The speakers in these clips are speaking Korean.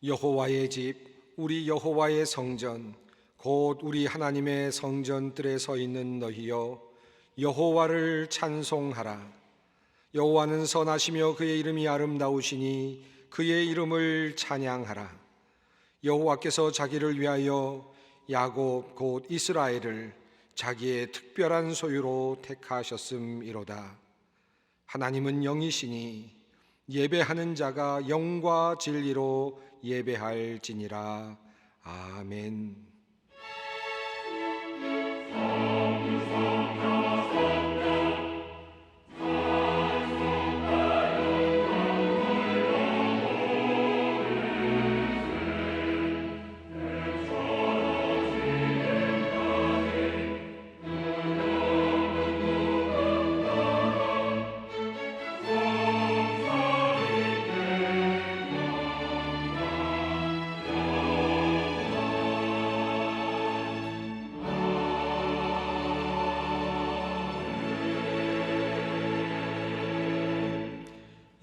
여호와의 집, 우리 여호와의 성전, 곧 우리 하나님의 성전들에 서 있는 너희여, 여호와를 찬송하라. 여호와는 선하시며 그의 이름이 아름다우시니 그의 이름을 찬양하라. 여호와께서 자기를 위하여 야곱 곧 이스라엘을 자기의 특별한 소유로 택하셨음이로다. 하나님은 영이시니 예배하는 자가 영과 진리로 예배할지니라. 아멘.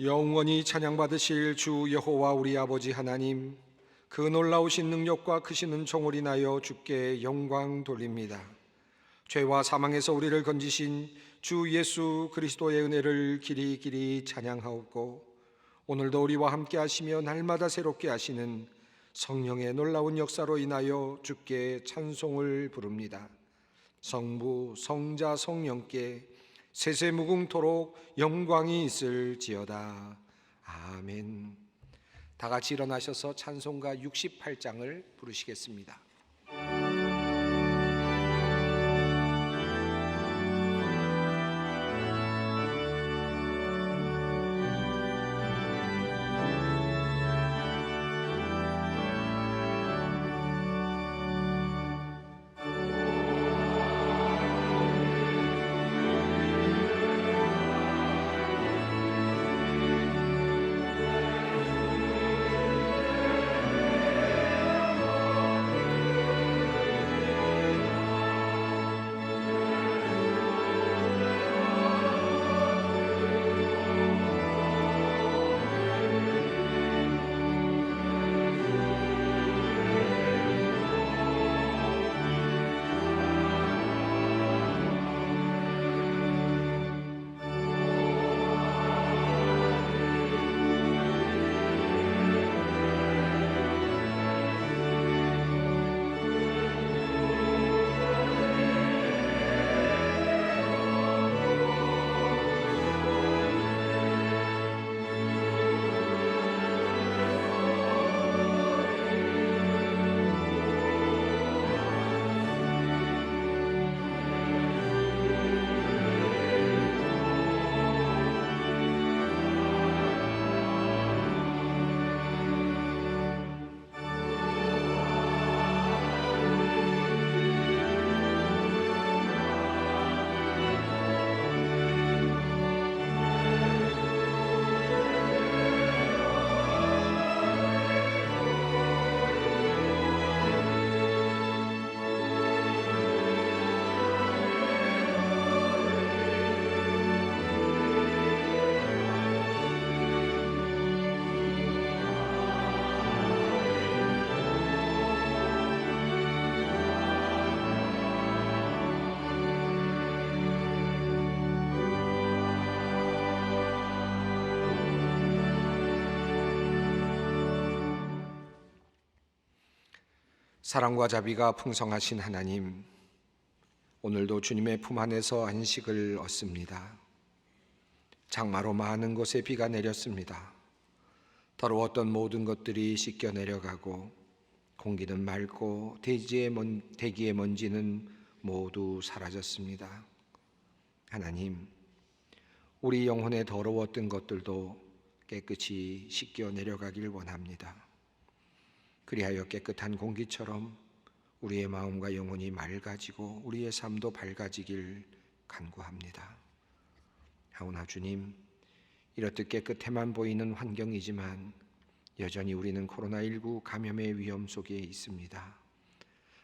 영원히 찬양받으실 주 여호와 우리 아버지 하나님, 그 놀라우신 능력과 크신 은총을 인하여 주께 영광 돌립니다. 죄와 사망에서 우리를 건지신 주 예수 그리스도의 은혜를 길이 찬양하옵고, 오늘도 우리와 함께 하시며 날마다 새롭게 하시는 성령의 놀라운 역사로 인하여 주께 찬송을 부릅니다. 성부, 성자, 성령께 세세무궁토록 영광이 있을지어다. 아멘. 다 같이 일어나셔서 찬송가 68장을 부르시겠습니다. 사랑과 자비가 풍성하신 하나님, 오늘도 주님의 품 안에서 안식을 얻습니다. 장마로 많은 곳에 비가 내렸습니다. 더러웠던 모든 것들이 씻겨 내려가고 공기는 맑고 대기의 먼지는 모두 사라졌습니다. 하나님, 우리 영혼에 더러웠던 것들도 깨끗이 씻겨 내려가길 원합니다. 그리하여 깨끗한 공기처럼 우리의 마음과 영혼이 맑아지고 우리의 삶도 밝아지길 간구합니다. 하오나 주님, 이렇듯 깨끗해만 보이는 환경이지만 여전히 우리는 코로나19 감염의 위험 속에 있습니다.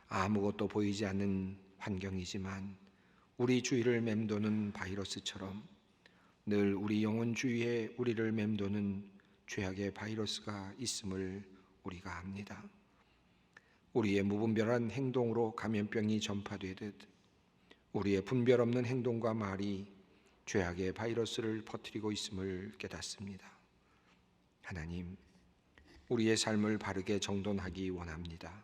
아무것도 보이지 않는 환경이지만 우리 주위를 맴도는 바이러스처럼 늘 우리 영혼 주위에 우리를 맴도는 죄악의 바이러스가 있음을 우리가 압니다. 우리의 무분별한 행동으로 감염병이 전파되듯 우리의 분별 없는 행동과 말이 죄악의 바이러스를 퍼뜨리고 있음을 깨닫습니다. 하나님, 우리의 삶을 바르게 정돈하기 원합니다.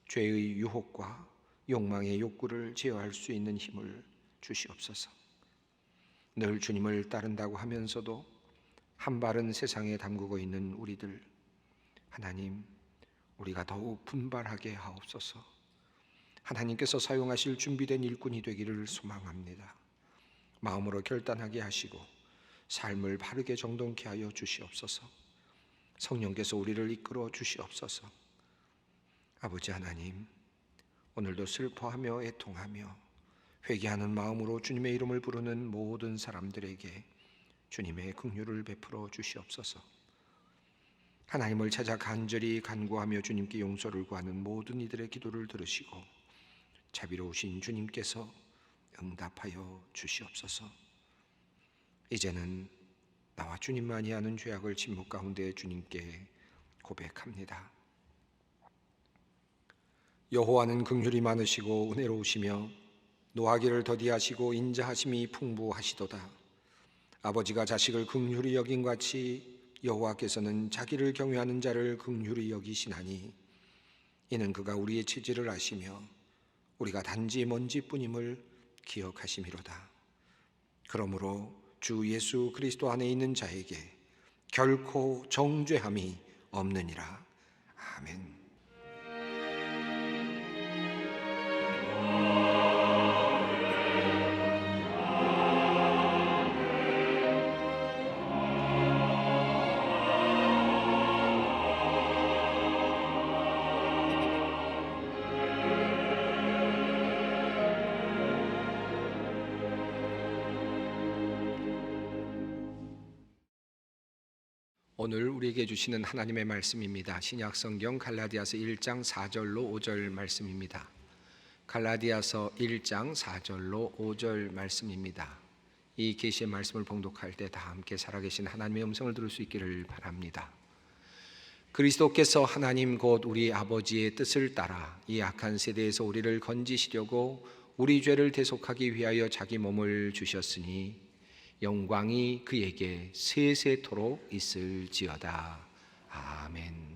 죄의 유혹과 욕망의 욕구를 제어할 수 있는 힘을 주시옵소서. 늘 주님을 따른다고 하면서도 한 발은 세상에 담그고 있는 우리들, 하나님, 우리가 더욱 분발하게 하옵소서. 하나님께서 사용하실 준비된 일꾼이 되기를 소망합니다. 마음으로 결단하게 하시고 삶을 바르게 정돈케 하여 주시옵소서. 성령께서 우리를 이끌어 주시옵소서. 아버지 하나님, 오늘도 슬퍼하며 애통하며 회개하는 마음으로 주님의 이름을 부르는 모든 사람들에게 주님의 긍휼을 베풀어 주시옵소서. 하나님을 찾아 간절히 간구하며 주님께 용서를 구하는 모든 이들의 기도를 들으시고 자비로우신 주님께서 응답하여 주시옵소서. 이제는 나와 주님만이 아는 죄악을 침묵 가운데 주님께 고백합니다. 여호와는 긍휼이 많으시고 은혜로우시며 노하기를 더디하시고 인자하심이 풍부하시도다. 아버지가 자식을 긍휼히 여긴 같이 여호와께서는 자기를 경외하는 자를 긍휼히 여기시나니 이는 그가 우리의 체질을 아시며 우리가 단지 먼지뿐임을 기억하심이로다. 그러므로 주 예수 그리스도 안에 있는 자에게 결코 정죄함이 없느니라. 아멘. 오늘 우리에게 주시는 하나님의 말씀입니다. 신약성경 갈라디아서 1장 4절로 5절 말씀입니다. 갈라디아서 1장 4절로 5절 말씀입니다. 이 계시의 말씀을 봉독할 때 다 함께 살아계신 하나님의 음성을 들을 수 있기를 바랍니다. 그리스도께서 하나님 곧 우리 아버지의 뜻을 따라 이 악한 세대에서 우리를 건지시려고 우리 죄를 대속하기 위하여 자기 몸을 주셨으니 영광이 그에게 세세토록 있을지어다. 아멘.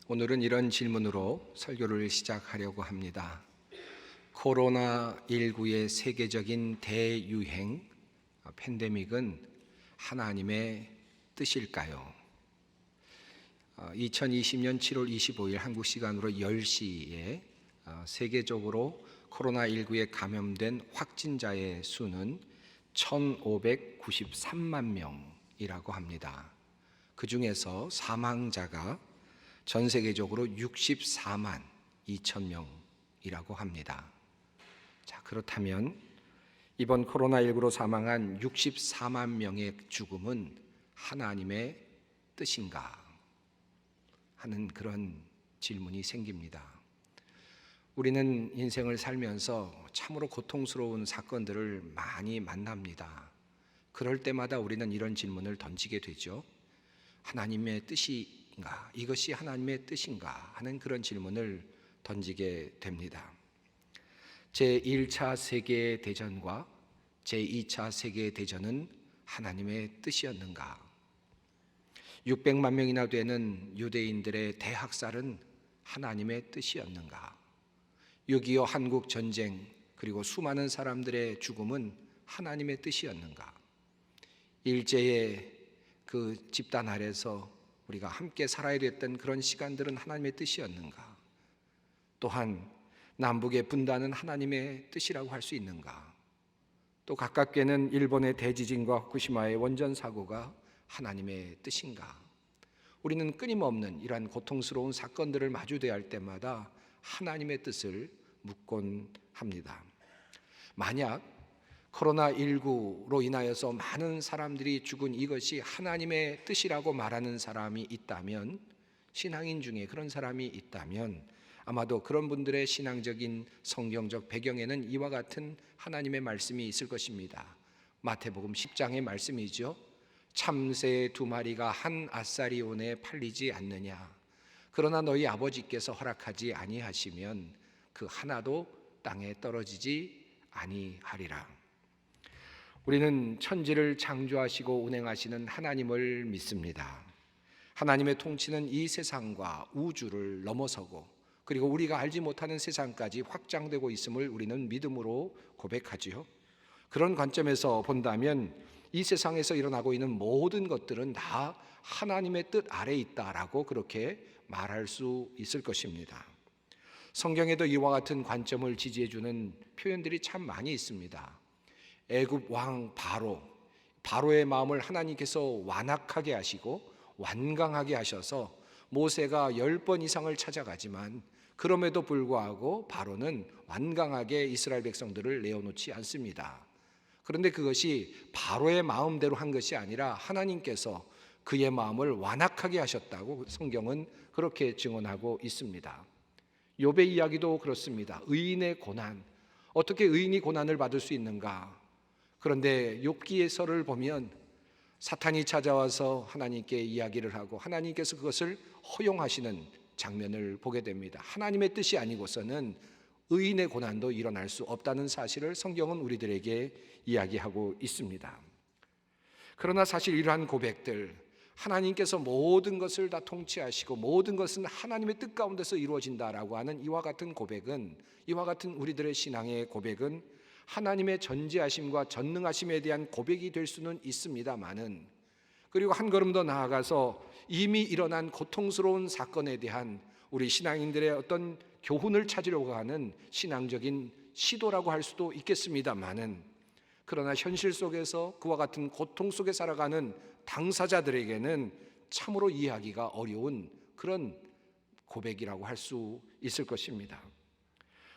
오늘은 이런 질문으로 설교를 시작하려고 합니다. 코로나19의 세계적인 대유행, 팬데믹은 하나님의 뜻일까요? 2020년 7월 25일 한국 시간으로 10시에 세계적으로 코로나19에 감염된 확진자의 수는 1,593만 명이라고 합니다. 그 중에서 사망자가 전 세계적으로 64만 2천 명이라고 합니다. 자, 그렇다면 이번 코로나19로 사망한 64만 명의 죽음은 하나님의 뜻인가 하는 그런 질문이 생깁니다. 우리는 인생을 살면서 참으로 고통스러운 사건들을 많이 만납니다. 그럴 때마다 우리는 이런 질문을 던지게 되죠. 하나님의 뜻인가? 이것이 하나님의 뜻인가? 하는 그런 질문을 던지게 됩니다. 제1차 세계대전과 제2차 세계대전은 하나님의 뜻이었는가? 600만 명이나 되는 유대인들의 대학살은 하나님의 뜻이었는가? 6.25 한국전쟁 그리고 수많은 사람들의 죽음은 하나님의 뜻이었는가? 일제의 그 집단 아래서 우리가 함께 살아야 됐던 그런 시간들은 하나님의 뜻이었는가? 또한 남북의 분단은 하나님의 뜻이라고 할 수 있는가? 또 가깝게는 일본의 대지진과 후쿠시마의 원전 사고가 하나님의 뜻인가? 우리는 끊임없는 이러한 고통스러운 사건들을 마주대할 할 때마다 하나님의 뜻을 묻곤 합니다. 만약 코로나19로 인하여서 많은 사람들이 죽은 이것이 하나님의 뜻이라고 말하는 사람이 있다면, 신앙인 중에 그런 사람이 있다면 아마도 그런 분들의 신앙적인 성경적 배경에는 이와 같은 하나님의 말씀이 있을 것입니다. 마태복음 10장의 말씀이죠. 참새 2마리가 한 아사리온에 팔리지 않느냐? 그러나 너희 아버지께서 허락하지 아니하시면 그 하나도 땅에 떨어지지 아니하리라. 우리는 천지를 창조하시고 운행하시는 하나님을 믿습니다. 하나님의 통치는 이 세상과 우주를 넘어서고 그리고 우리가 알지 못하는 세상까지 확장되고 있음을 우리는 믿음으로 고백하지요. 그런 관점에서 본다면 이 세상에서 일어나고 있는 모든 것들은 다 하나님의 뜻 아래에 있다라고 그렇게 말할 수 있을 것입니다. 성경에도 이와 같은 관점을 지지해주는 표현들이 참 많이 있습니다. 애굽 왕 바로의 마음을 하나님께서 완악하게 하시고 완강하게 하셔서 모세가 10번 이상을 찾아가지만 그럼에도 불구하고 바로는 완강하게 이스라엘 백성들을 내어놓지 않습니다. 그런데 그것이 바로의 마음대로 한 것이 아니라 하나님께서 그의 마음을 완악하게 하셨다고 성경은 그렇게 증언하고 있습니다. 욥의 이야기도 그렇습니다. 의인의 고난, 어떻게 의인이 고난을 받을 수 있는가? 그런데 욥기에서를 보면 사탄이 찾아와서 하나님께 이야기를 하고 하나님께서 그것을 허용하시는 장면을 보게 됩니다. 하나님의 뜻이 아니고서는 의인의 고난도 일어날 수 없다는 사실을 성경은 우리들에게 이야기하고 있습니다. 그러나 사실 이러한 고백들, 하나님께서 모든 것을 다 통치하시고 모든 것은 하나님의 뜻 가운데서 이루어진다라고 하는 이와 같은 고백은, 이와 같은 우리들의 신앙의 고백은 하나님의 전지하심과 전능하심에 대한 고백이 될 수는 있습니다마는, 그리고 한 걸음 더 나아가서 이미 일어난 고통스러운 사건에 대한 우리 신앙인들의 어떤 교훈을 찾으려고 하는 신앙적인 시도라고 할 수도 있겠습니다마는, 그러나 현실 속에서 그와 같은 고통 속에 살아가는 당사자들에게는 참으로 이해하기가 어려운 그런 고백이라고 할 수 있을 것입니다.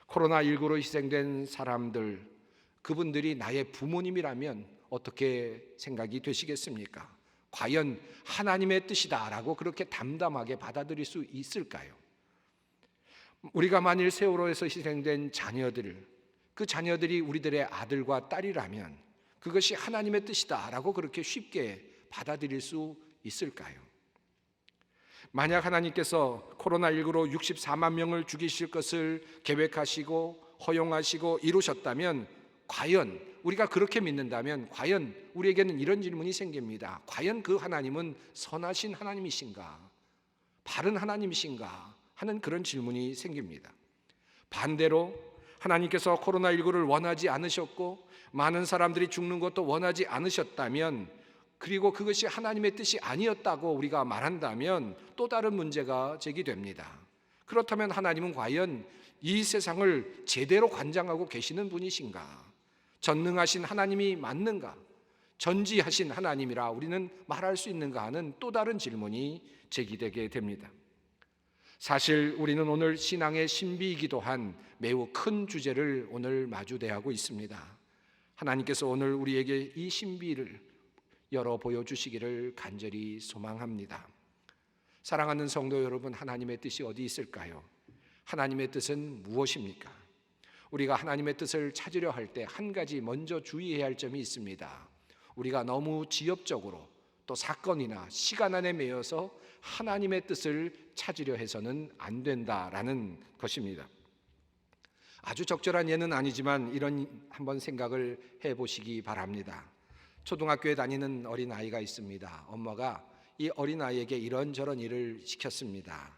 코로나19로 희생된 사람들, 그분들이 나의 부모님이라면 어떻게 생각이 되시겠습니까? 과연 하나님의 뜻이다라고 그렇게 담담하게 받아들일 수 있을까요? 우리가 만일 세월호에서 희생된 자녀들, 그 자녀들이 우리들의 아들과 딸이라면 그것이 하나님의 뜻이다라고 그렇게 쉽게 받아들일 수 있을까요? 만약 하나님께서 코로나19로 64만 명을 죽이실 것을 계획하시고 허용하시고 이루셨다면, 과연 우리가 그렇게 믿는다면 과연 우리에게는 이런 질문이 생깁니다. 과연 그 하나님은 선하신 하나님이신가? 바른 하나님이신가 하는 그런 질문이 생깁니다. 반대로 하나님께서 코로나19를 원하지 않으셨고 많은 사람들이 죽는 것도 원하지 않으셨다면, 그리고 그것이 하나님의 뜻이 아니었다고 우리가 말한다면 또 다른 문제가 제기됩니다. 그렇다면 하나님은 과연 이 세상을 제대로 관장하고 계시는 분이신가? 전능하신 하나님이 맞는가? 전지하신 하나님이라 우리는 말할 수 있는가 하는 또 다른 질문이 제기되게 됩니다. 사실 우리는 오늘 신앙의 신비이기도 한 매우 큰 주제를 오늘 마주대하고 있습니다. 하나님께서 오늘 우리에게 이 신비를 열어 보여주시기를 간절히 소망합니다. 사랑하는 성도 여러분, 하나님의 뜻이 어디 있을까요? 하나님의 뜻은 무엇입니까? 우리가 하나님의 뜻을 찾으려 할 때 한 가지 먼저 주의해야 할 점이 있습니다. 우리가 너무 지엽적으로 또 사건이나 시간 안에 매여서 하나님의 뜻을 찾으려 해서는 안 된다라는 것입니다. 아주 적절한 예는 아니지만 이런 한번 생각을 해보시기 바랍니다. 초등학교에 다니는 어린아이가 있습니다. 엄마가 이 어린아이에게 이런저런 일을 시켰습니다.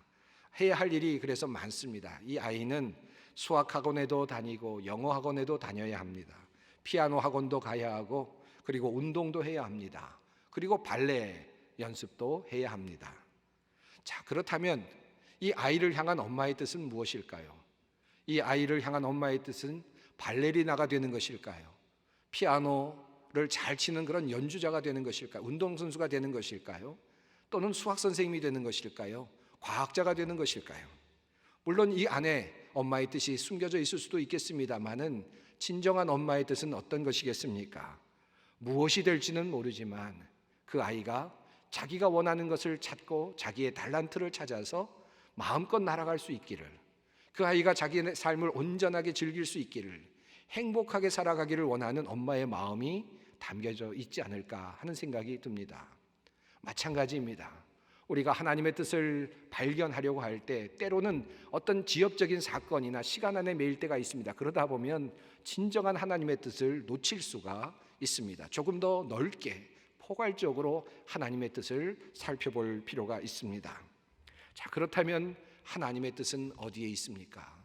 해야 할 일이 그래서 많습니다. 이 아이는 수학학원에도 다니고 영어학원에도 다녀야 합니다. 피아노 학원도 가야 하고, 그리고 운동도 해야 합니다. 그리고 발레 연습도 해야 합니다. 자, 그렇다면 이 아이를 향한 엄마의 뜻은 무엇일까요? 이 아이를 향한 엄마의 뜻은 발레리나가 되는 것일까요? 피아노를 잘 치는 그런 연주자가 되는 것일까요? 운동선수가 되는 것일까요? 또는 수학선생님이 되는 것일까요? 과학자가 되는 것일까요? 물론 이 안에 엄마의 뜻이 숨겨져 있을 수도 있겠습니다만은 진정한 엄마의 뜻은 어떤 것이겠습니까? 무엇이 될지는 모르지만 그 아이가 자기가 원하는 것을 찾고 자기의 달란트를 찾아서 마음껏 날아갈 수 있기를, 그 아이가 자기의 삶을 온전하게 즐길 수 있기를, 행복하게 살아가기를 원하는 엄마의 마음이 담겨져 있지 않을까 하는 생각이 듭니다. 마찬가지입니다. 우리가 하나님의 뜻을 발견하려고 할 때 때로는 어떤 지엽적인 사건이나 시간 안에 매일 때가 있습니다. 그러다 보면 진정한 하나님의 뜻을 놓칠 수가 있습니다. 조금 더 넓게 포괄적으로 하나님의 뜻을 살펴볼 필요가 있습니다. 자, 그렇다면 하나님의 뜻은 어디에 있습니까?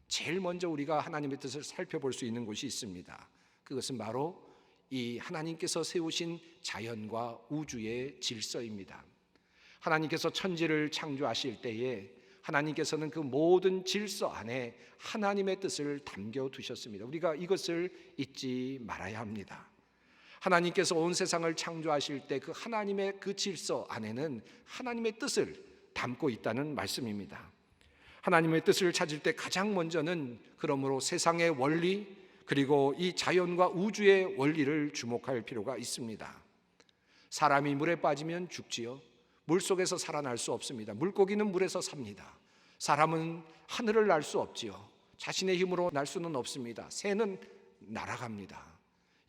제일 먼저 우리가 하나님의 뜻을 살펴볼 수 있는 곳이 있습니다. 그것은 바로 이 하나님께서 세우신 자연과 우주의 질서입니다. 하나님께서 천지를 창조하실 때에 하나님께서는 그 모든 질서 안에 하나님의 뜻을 담겨 두셨습니다. 우리가 이것을 잊지 말아야 합니다. 하나님께서 온 세상을 창조하실 때 그 하나님의 그 질서 안에는 하나님의 뜻을 담고 있다는 말씀입니다. 하나님의 뜻을 찾을 때 가장 먼저는 그러므로 세상의 원리, 그리고 이 자연과 우주의 원리를 주목할 필요가 있습니다. 사람이 물에 빠지면 죽지요. 물속에서 살아날 수 없습니다. 물고기는 물에서 삽니다. 사람은 하늘을 날 수 없지요. 자신의 힘으로 날 수는 없습니다. 새는 날아갑니다.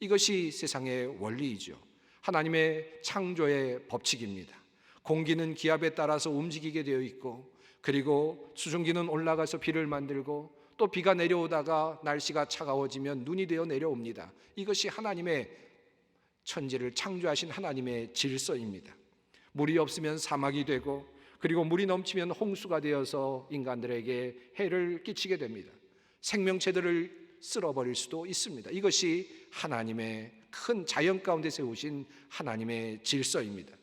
이것이 세상의 원리이죠. 하나님의 창조의 법칙입니다. 공기는 기압에 따라서 움직이게 되어 있고, 그리고 수증기는 올라가서 비를 만들고, 또 비가 내려오다가 날씨가 차가워지면 눈이 되어 내려옵니다. 이것이 하나님의 천지를 창조하신 하나님의 질서입니다. 물이 없으면 사막이 되고, 그리고 물이 넘치면 홍수가 되어서 인간들에게 해를 끼치게 됩니다. 생명체들을 쓸어버릴 수도 있습니다. 이것이 하나님의 큰 자연 가운데 세우신 하나님의 질서입니다.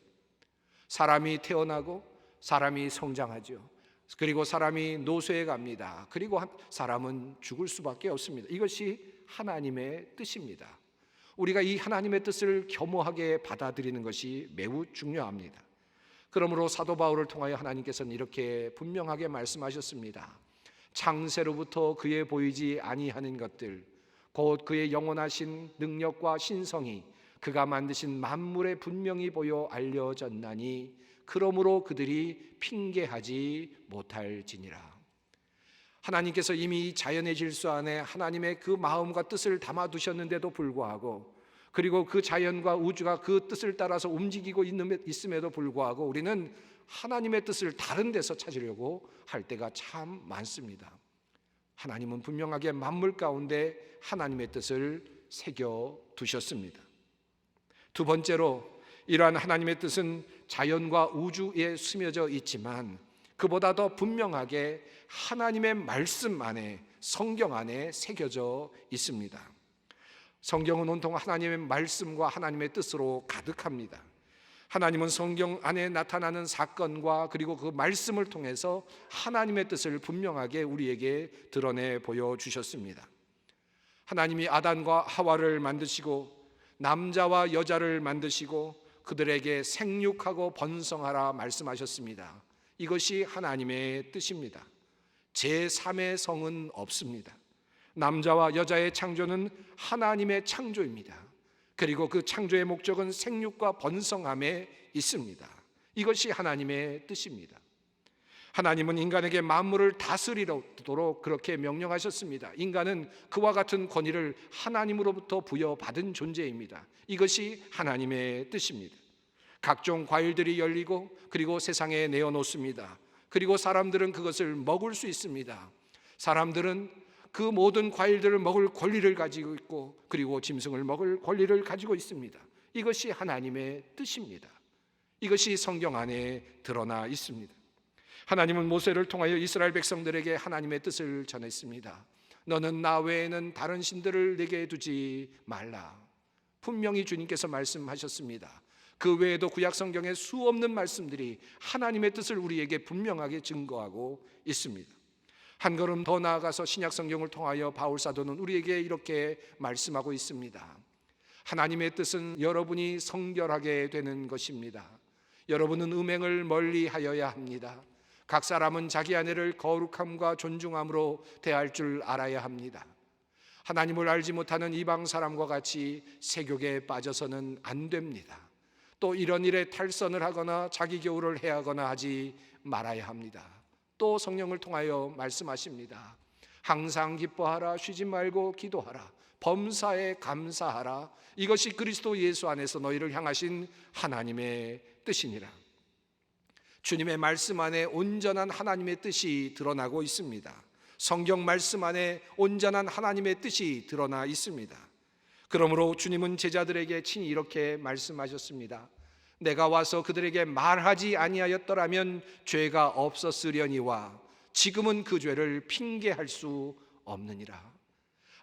사람이 태어나고 사람이 성장하죠. 그리고 사람이 노쇠해 갑니다. 그리고 사람은 죽을 수밖에 없습니다. 이것이 하나님의 뜻입니다. 우리가 이 하나님의 뜻을 겸허하게 받아들이는 것이 매우 중요합니다. 그러므로 사도 바울을 통하여 하나님께서는 이렇게 분명하게 말씀하셨습니다. 창세로부터 그의 보이지 아니하는 것들, 곧 그의 영원하신 능력과 신성이 그가 만드신 만물에 분명히 보여 알려졌나니 그러므로 그들이 핑계하지 못할지니라. 하나님께서 이미 자연의 질서 안에 하나님의 그 마음과 뜻을 담아두셨는데도 불구하고, 그리고 그 자연과 우주가 그 뜻을 따라서 움직이고 있음에도 불구하고 우리는 하나님의 뜻을 다른 데서 찾으려고 할 때가 참 많습니다. 하나님은 분명하게 만물 가운데 하나님의 뜻을 새겨두셨습니다. 두 번째로, 이러한 하나님의 뜻은 자연과 우주에 스며져 있지만 그보다 더 분명하게 하나님의 말씀 안에, 성경 안에 새겨져 있습니다. 성경은 온통 하나님의 말씀과 하나님의 뜻으로 가득합니다. 하나님은 성경 안에 나타나는 사건과 그리고 그 말씀을 통해서 하나님의 뜻을 분명하게 우리에게 드러내 보여주셨습니다. 하나님이 아담과 하와를 만드시고 남자와 여자를 만드시고 그들에게 생육하고 번성하라 말씀하셨습니다. 이것이 하나님의 뜻입니다. 제3의 성은 없습니다. 남자와 여자의 창조는 하나님의 창조입니다. 그리고 그 창조의 목적은 생육과 번성함에 있습니다. 이것이 하나님의 뜻입니다. 하나님은 인간에게 만물을 다스리도록 그렇게 명령하셨습니다. 인간은 그와 같은 권위를 하나님으로부터 부여받은 존재입니다. 이것이 하나님의 뜻입니다. 각종 과일들이 열리고 그리고 세상에 내어놓습니다. 그리고 사람들은 그것을 먹을 수 있습니다. 사람들은 그 모든 과일들을 먹을 권리를 가지고 있고 그리고 짐승을 먹을 권리를 가지고 있습니다. 이것이 하나님의 뜻입니다. 이것이 성경 안에 드러나 있습니다. 하나님은 모세를 통하여 이스라엘 백성들에게 하나님의 뜻을 전했습니다. 너는 나 외에는 다른 신들을 내게 두지 말라. 분명히 주님께서 말씀하셨습니다. 그 외에도 구약 성경에 수없는 말씀들이 하나님의 뜻을 우리에게 분명하게 증거하고 있습니다. 한 걸음 더 나아가서 신약 성경을 통하여 바울 사도는 우리에게 이렇게 말씀하고 있습니다. 하나님의 뜻은 여러분이 성결하게 되는 것입니다. 여러분은 음행을 멀리하여야 합니다. 각 사람은 자기 아내를 거룩함과 존중함으로 대할 줄 알아야 합니다. 하나님을 알지 못하는 이방 사람과 같이 세욕에 빠져서는 안 됩니다. 또 이런 일에 탈선을 하거나 자기 겨울을 해하거나 하지 말아야 합니다. 또 성령을 통하여 말씀하십니다. 항상 기뻐하라, 쉬지 말고 기도하라, 범사에 감사하라. 이것이 그리스도 예수 안에서 너희를 향하신 하나님의 뜻이니라. 주님의 말씀 안에 온전한 하나님의 뜻이 드러나고 있습니다. 성경 말씀 안에 온전한 하나님의 뜻이 드러나 있습니다. 그러므로 주님은 제자들에게 친히 이렇게 말씀하셨습니다. 내가 와서 그들에게 말하지 아니하였더라면 죄가 없었으려니와 지금은 그 죄를 핑계할 수 없느니라.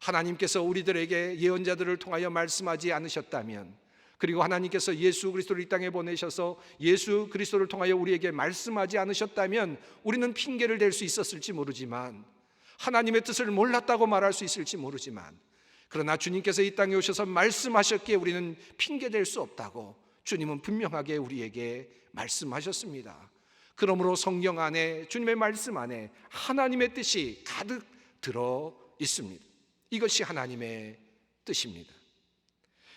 하나님께서 우리들에게 예언자들을 통하여 말씀하지 않으셨다면, 그리고 하나님께서 예수 그리스도를 이 땅에 보내셔서 예수 그리스도를 통하여 우리에게 말씀하지 않으셨다면 우리는 핑계를 댈 수 있었을지 모르지만, 하나님의 뜻을 몰랐다고 말할 수 있을지 모르지만, 그러나 주님께서 이 땅에 오셔서 말씀하셨기에 우리는 핑계댈 수 없다고 주님은 분명하게 우리에게 말씀하셨습니다. 그러므로 성경 안에, 주님의 말씀 안에 하나님의 뜻이 가득 들어 있습니다. 이것이 하나님의 뜻입니다.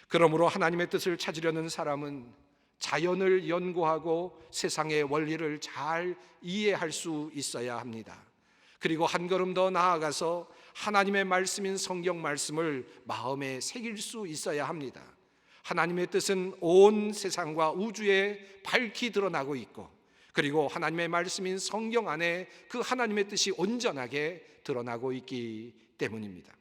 그러므로 하나님의 뜻을 찾으려는 사람은 자연을 연구하고 세상의 원리를 잘 이해할 수 있어야 합니다. 그리고 한 걸음 더 나아가서 하나님의 말씀인 성경 말씀을 마음에 새길 수 있어야 합니다. 하나님의 뜻은 온 세상과 우주에 밝히 드러나고 있고, 그리고 하나님의 말씀인 성경 안에 그 하나님의 뜻이 온전하게 드러나고 있기 때문입니다.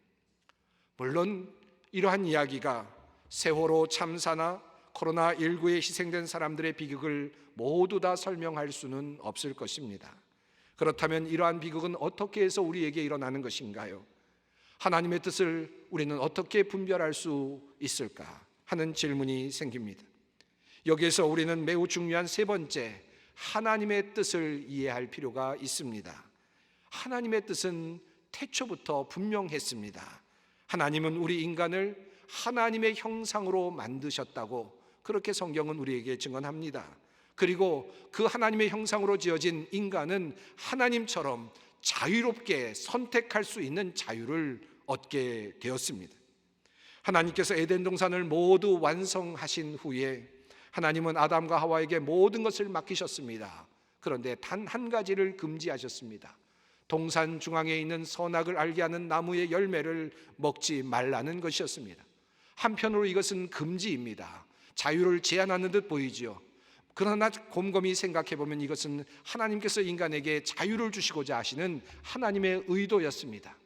물론 이러한 이야기가 세월호 참사나 코로나19에 희생된 사람들의 비극을 모두 다 설명할 수는 없을 것입니다. 그렇다면 이러한 비극은 어떻게 해서 우리에게 일어나는 것인가요? 하나님의 뜻을 우리는 어떻게 분별할 수 있을까 하는 질문이 생깁니다. 여기에서 우리는 매우 중요한 세 번째, 하나님의 뜻을 이해할 필요가 있습니다. 하나님의 뜻은 태초부터 분명했습니다. 하나님은 우리 인간을 하나님의 형상으로 만드셨다고 그렇게 성경은 우리에게 증언합니다. 그리고 그 하나님의 형상으로 지어진 인간은 하나님처럼 자유롭게 선택할 수 있는 자유를 얻게 되었습니다. 하나님께서 에덴 동산을 모두 완성하신 후에 하나님은 아담과 하와에게 모든 것을 맡기셨습니다. 그런데 단 한 가지를 금지하셨습니다. 동산 중앙에 있는 선악을 알게 하는 나무의 열매를 먹지 말라는 것이었습니다. 한편으로 이것은 금지입니다. 자유를 제한하는 듯 보이지요. 그러나 곰곰이 생각해 보면 이것은 하나님께서 인간에게 자유를 주시고자 하시는 하나님의 의도였습니다.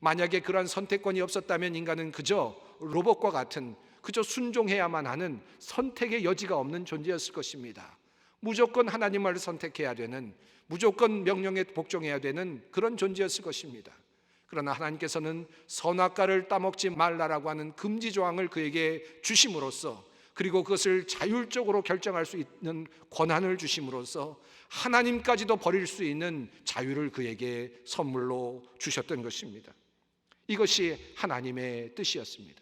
만약에 그러한 선택권이 없었다면 인간은 그저 로봇과 같은, 그저 순종해야만 하는 선택의 여지가 없는 존재였을 것입니다. 무조건 하나님을 선택해야 되는, 무조건 명령에 복종해야 되는 그런 존재였을 것입니다. 그러나 하나님께서는 선악과를 따먹지 말라라고 하는 금지 조항을 그에게 주심으로써, 그리고 그것을 자율적으로 결정할 수 있는 권한을 주심으로써 하나님까지도 버릴 수 있는 자유를 그에게 선물로 주셨던 것입니다. 이것이 하나님의 뜻이었습니다.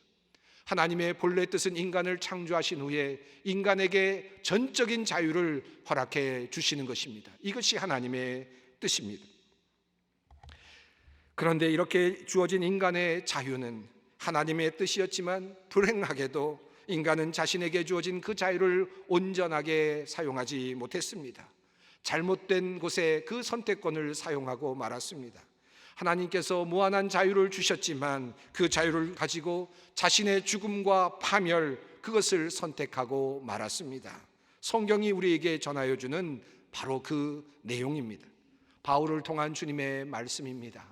하나님의 본래 뜻은 인간을 창조하신 후에 인간에게 전적인 자유를 허락해 주시는 것입니다. 이것이 하나님의 뜻입니다. 그런데 이렇게 주어진 인간의 자유는 하나님의 뜻이었지만 불행하게도 인간은 자신에게 주어진 그 자유를 온전하게 사용하지 못했습니다. 잘못된 곳에 그 선택권을 사용하고 말았습니다. 하나님께서 무한한 자유를 주셨지만 그 자유를 가지고 자신의 죽음과 파멸, 그것을 선택하고 말았습니다. 성경이 우리에게 전하여 주는 바로 그 내용입니다. 바울을 통한 주님의 말씀입니다.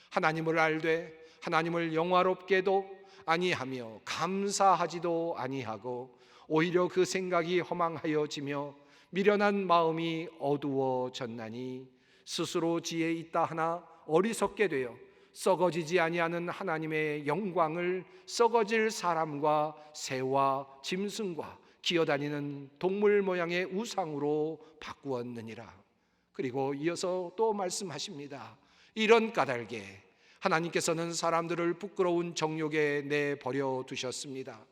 하나님을 알되 하나님을 영화롭게도 아니하며 감사하지도 아니하고 오히려 그 생각이 허망하여지며 미련한 마음이 어두워졌나니 스스로 지혜 있다 하나 어리석게 되어 썩어지지 아니하는 하나님의 영광을 썩어질 사람과 새와 짐승과 기어다니는 동물 모양의 우상으로 바꾸었느니라. 그리고 이어서 또 말씀하십니다. 이런 까닭에 하나님께서는 사람들을 부끄러운 정욕에 내버려 두셨습니다.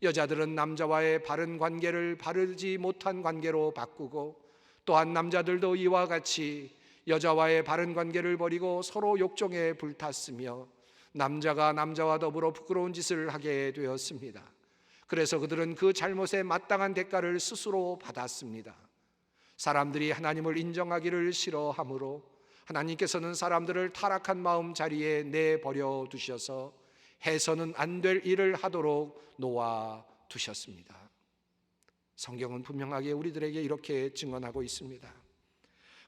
여자들은 남자와의 바른 관계를 바르지 못한 관계로 바꾸고, 또한 남자들도 이와 같이 여자와의 바른 관계를 버리고 서로 욕정에 불탔으며 남자가 남자와 더불어 부끄러운 짓을 하게 되었습니다. 그래서 그들은 그 잘못에 마땅한 대가를 스스로 받았습니다. 사람들이 하나님을 인정하기를 싫어하므로 하나님께서는 사람들을 타락한 마음 자리에 내버려 두셔서 해서는 안 될 일을 하도록 놓아 두셨습니다. 성경은 분명하게 우리들에게 이렇게 증언하고 있습니다.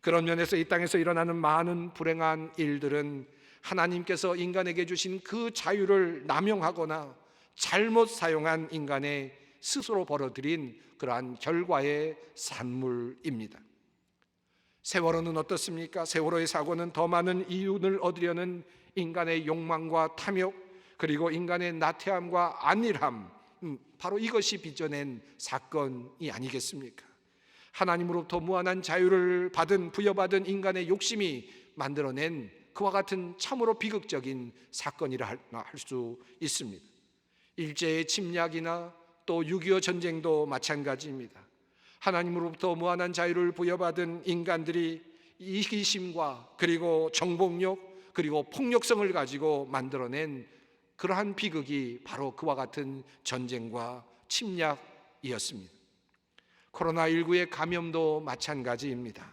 그런 면에서 이 땅에서 일어나는 많은 불행한 일들은 하나님께서 인간에게 주신 그 자유를 남용하거나 잘못 사용한 인간의 스스로 벌어들인 그러한 결과의 산물입니다. 세월호는 어떻습니까? 세월호의 사고는 더 많은 이윤을 얻으려는 인간의 욕망과 탐욕, 그리고 인간의 나태함과 안일함, 바로 이것이 빚어낸 사건이 아니겠습니까? 하나님으로부터 무한한 자유를 부여받은 인간의 욕심이 만들어낸 그와 같은 참으로 비극적인 사건이라 할 수 있습니다. 일제의 침략이나 또 6.25 전쟁도 마찬가지입니다. 하나님으로부터 무한한 자유를 부여받은 인간들이 이기심과 그리고 정복욕 그리고 폭력성을 가지고 만들어낸 그러한 비극이 바로 그와 같은 전쟁과 침략이었습니다. 코로나19의 감염도 마찬가지입니다.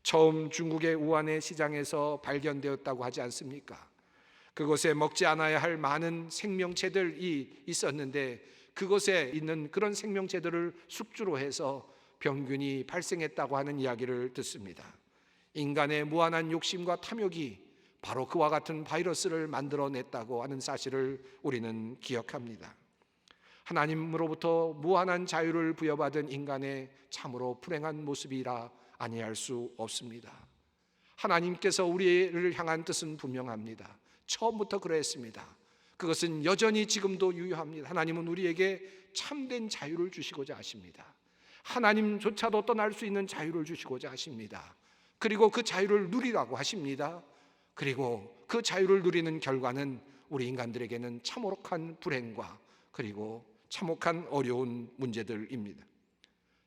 처음 중국의 우한의 시장에서 발견되었다고 하지 않습니까? 그곳에 먹지 않아야 할 많은 생명체들이 있었는데 그곳에 있는 그런 생명체들을 숙주로 해서 병균이 발생했다고 하는 이야기를 듣습니다. 인간의 무한한 욕심과 탐욕이 바로 그와 같은 바이러스를 만들어냈다고 하는 사실을 우리는 기억합니다. 하나님으로부터 무한한 자유를 부여받은 인간의 참으로 불행한 모습이라 아니할 수 없습니다. 하나님께서 우리를 향한 뜻은 분명합니다. 처음부터 그랬습니다. 그것은 여전히 지금도 유효합니다. 하나님은 우리에게 참된 자유를 주시고자 하십니다. 하나님조차도 떠날 수 있는 자유를 주시고자 하십니다. 그리고 그 자유를 누리라고 하십니다. 그리고 그 자유를 누리는 결과는 우리 인간들에게는 참혹한 불행과 그리고 참혹한 어려운 문제들입니다.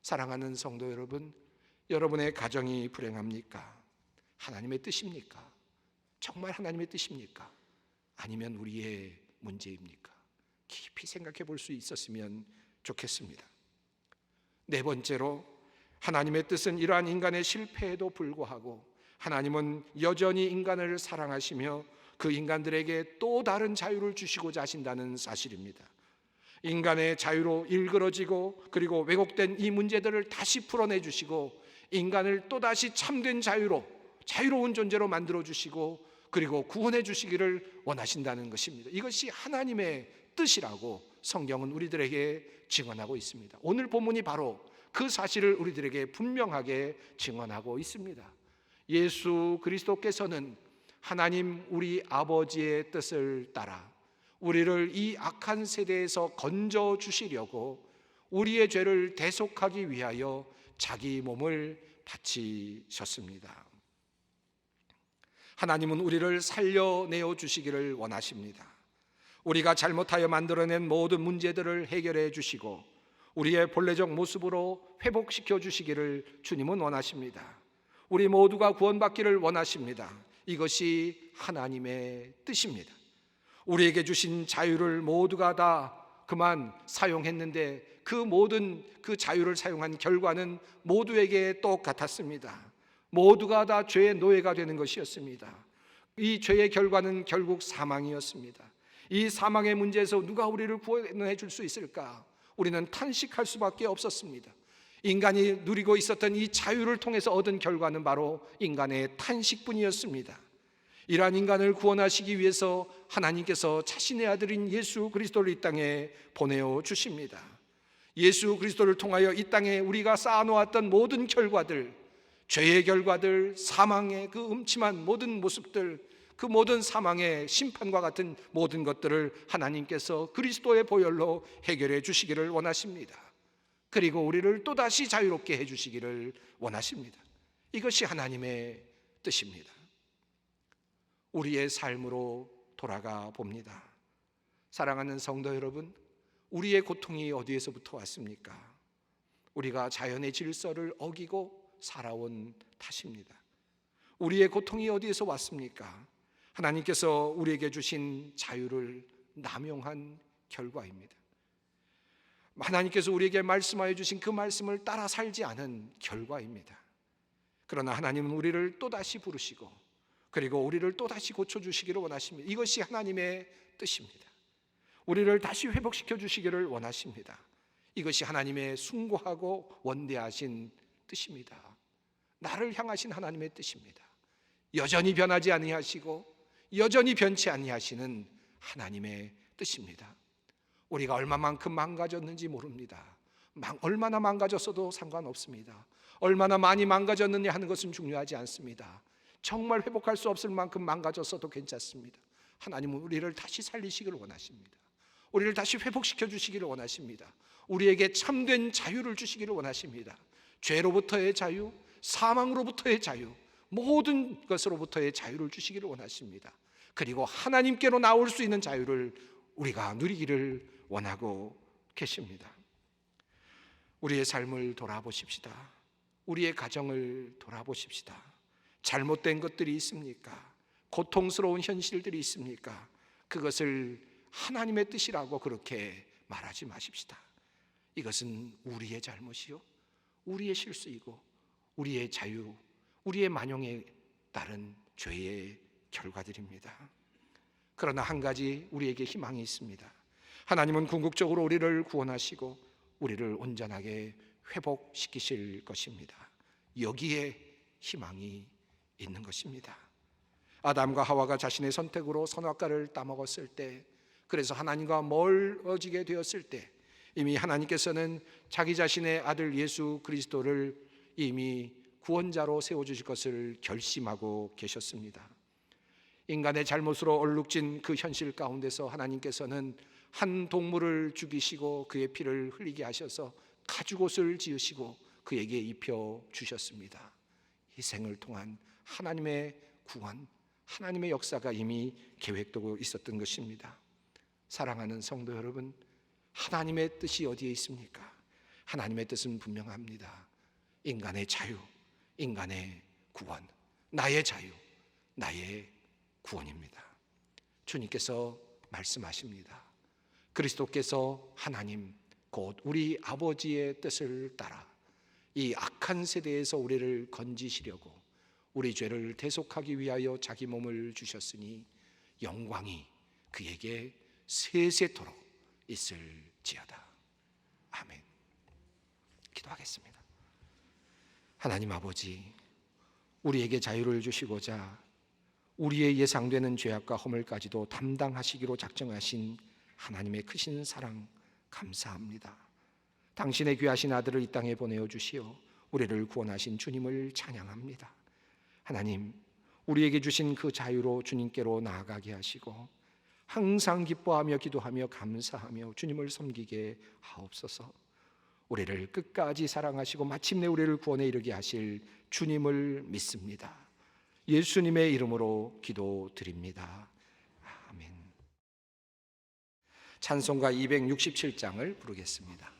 사랑하는 성도 여러분, 여러분의 가정이 불행합니까? 하나님의 뜻입니까? 정말 하나님의 뜻입니까? 아니면 우리의 문제입니까? 깊이 생각해 볼 수 있었으면 좋겠습니다. 네 번째로, 하나님의 뜻은 이러한 인간의 실패에도 불구하고 하나님은 여전히 인간을 사랑하시며 그 인간들에게 또 다른 자유를 주시고자 하신다는 사실입니다. 인간의 자유로 일그러지고 그리고 왜곡된 이 문제들을 다시 풀어내 주시고 인간을 또다시 참된 자유로, 자유로운 존재로 만들어 주시고 그리고 구원해 주시기를 원하신다는 것입니다. 이것이 하나님의 뜻이라고 성경은 우리들에게 증언하고 있습니다. 오늘 본문이 바로 그 사실을 우리들에게 분명하게 증언하고 있습니다. 예수 그리스도께서는 하나님 우리 아버지의 뜻을 따라 우리를 이 악한 세대에서 건져 주시려고 우리의 죄를 대속하기 위하여 자기 몸을 바치셨습니다. 하나님은 우리를 살려내어 주시기를 원하십니다. 우리가 잘못하여 만들어낸 모든 문제들을 해결해 주시고 우리의 본래적 모습으로 회복시켜 주시기를 주님은 원하십니다. 우리 모두가 구원받기를 원하십니다. 이것이 하나님의 뜻입니다. 우리에게 주신 자유를 모두가 다 그만 사용했는데 그 모든 그 자유를 사용한 결과는 모두에게 똑같았습니다. 모두가 다 죄의 노예가 되는 것이었습니다. 이 죄의 결과는 결국 사망이었습니다. 이 사망의 문제에서 누가 우리를 구원해 줄 수 있을까? 우리는 탄식할 수밖에 없었습니다. 인간이 누리고 있었던 이 자유를 통해서 얻은 결과는 바로 인간의 탄식뿐이었습니다. 이러한 인간을 구원하시기 위해서 하나님께서 자신의 아들인 예수 그리스도를 이 땅에 보내어 주십니다. 예수 그리스도를 통하여 이 땅에 우리가 쌓아놓았던 모든 결과들, 죄의 결과들, 사망의 그 음침한 모든 모습들, 그 모든 사망의 심판과 같은 모든 것들을 하나님께서 그리스도의 보혈로 해결해 주시기를 원하십니다. 그리고 우리를 또다시 자유롭게 해주시기를 원하십니다. 이것이 하나님의 뜻입니다. 우리의 삶으로 돌아가 봅니다. 사랑하는 성도 여러분, 우리의 고통이 어디에서부터 왔습니까? 우리가 자연의 질서를 어기고 살아온 탓입니다. 우리의 고통이 어디에서 왔습니까? 하나님께서 우리에게 주신 자유를 남용한 결과입니다. 하나님께서 우리에게 말씀하여 주신 그 말씀을 따라 살지 않은 결과입니다. 그러나 하나님은 우리를 또다시 부르시고 그리고 우리를 또다시 고쳐주시기를 원하십니다. 이것이 하나님의 뜻입니다. 우리를 다시 회복시켜 주시기를 원하십니다. 이것이 하나님의 숭고하고 원대하신 뜻입니다. 나를 향하신 하나님의 뜻입니다. 여전히 변하지 아니하시고 여전히 변치 아니하시는 하나님의 뜻입니다. 우리가 얼마만큼 망가졌는지 모릅니다. 얼마나 망가졌어도 상관없습니다. 얼마나 많이 망가졌느냐 하는 것은 중요하지 않습니다. 정말 회복할 수 없을 만큼 망가졌어도 괜찮습니다. 하나님은 우리를 다시 살리시기를 원하십니다. 우리를 다시 회복시켜 주시기를 원하십니다. 우리에게 참된 자유를 주시기를 원하십니다. 죄로부터의 자유, 사망으로부터의 자유, 모든 것으로부터의 자유를 주시기를 원하십니다. 그리고 하나님께로 나올 수 있는 자유를 우리가 누리기를 원하고 계십니다. 우리의 삶을 돌아보십시다. 우리의 가정을 돌아보십시다. 잘못된 것들이 있습니까? 고통스러운 현실들이 있습니까? 그것을 하나님의 뜻이라고 그렇게 말하지 마십시다. 이것은 우리의 잘못이요, 우리의 실수이고 우리의 자유, 우리의 만용에 따른 죄의 결과들입니다. 그러나 한 가지 우리에게 희망이 있습니다. 하나님은 궁극적으로 우리를 구원하시고 우리를 온전하게 회복시키실 것입니다. 여기에 희망이 있는 것입니다. 아담과 하와가 자신의 선택으로 선악과를 따먹었을 때, 그래서 하나님과 멀어지게 되었을 때 이미 하나님께서는 자기 자신의 아들 예수 그리스도를 이미 구원자로 세워주실 것을 결심하고 계셨습니다. 인간의 잘못으로 얼룩진 그 현실 가운데서 하나님께서는 한 동물을 죽이시고 그의 피를 흘리게 하셔서 가죽옷을 지으시고 그에게 입혀 주셨습니다. 희생을 통한 하나님의 구원, 하나님의 역사가 이미 계획되고 있었던 것입니다. 사랑하는 성도 여러분, 하나님의 뜻이 어디에 있습니까? 하나님의 뜻은 분명합니다. 인간의 자유, 인간의 구원, 나의 자유, 나의 구원입니다. 주님께서 말씀하십니다. 그리스도께서 하나님 곧 우리 아버지의 뜻을 따라 이 악한 세대에서 우리를 건지시려고 우리 죄를 대속하기 위하여 자기 몸을 주셨으니 영광이 그에게 세세토록 있을지어다. 아멘. 기도하겠습니다. 하나님 아버지, 우리에게 자유를 주시고자 우리의 예상되는 죄악과 허물까지도 담당하시기로 작정하신 하나님의 크신 사랑 감사합니다. 당신의 귀하신 아들을 이 땅에 보내어 주시어 우리를 구원하신 주님을 찬양합니다. 하나님, 우리에게 주신 그 자유로 주님께로 나아가게 하시고 항상 기뻐하며 기도하며 감사하며 주님을 섬기게 하옵소서. 우리를 끝까지 사랑하시고 마침내 우리를 구원에 이르게 하실 주님을 믿습니다. 예수님의 이름으로 기도드립니다. 아멘. 찬송가 267장을 부르겠습니다.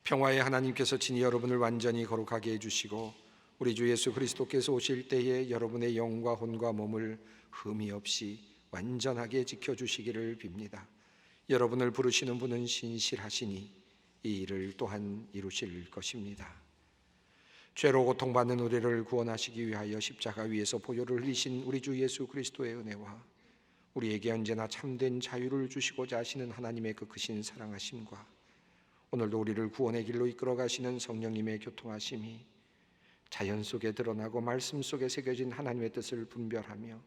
평화의 하나님께서 친히 여러분을 완전히 거룩하게 해주시고 우리 주 예수 그리스도께서 오실 때에 여러분의 영과 혼과 몸을 흠이 없이 완전하게 지켜주시기를 빕니다. 여러분을 부르시는 분은 신실하시니 이 일을 또한 이루실 것입니다. 죄로 고통받는 우리를 구원하시기 위하여 십자가 위에서 보혈을 흘리신 우리 주 예수 그리스도의 은혜와 우리에게 언제나 참된 자유를 주시고자 하시는 하나님의 그 크신 사랑하심과 오늘도 우리를 구원의 길로 이끌어 가시는 성령님의 교통하심이 자연 속에 드러나고 말씀 속에 새겨진 하나님의 뜻을 분별하며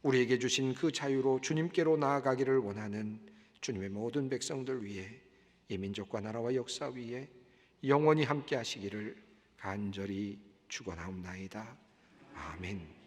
우리에게 주신 그 자유로 주님께로 나아가기를 원하는 주님의 모든 백성들 위해 이 민족과 나라와 역사 위에 영원히 함께 하시기를 간절히 축원하옵나이다. 아멘.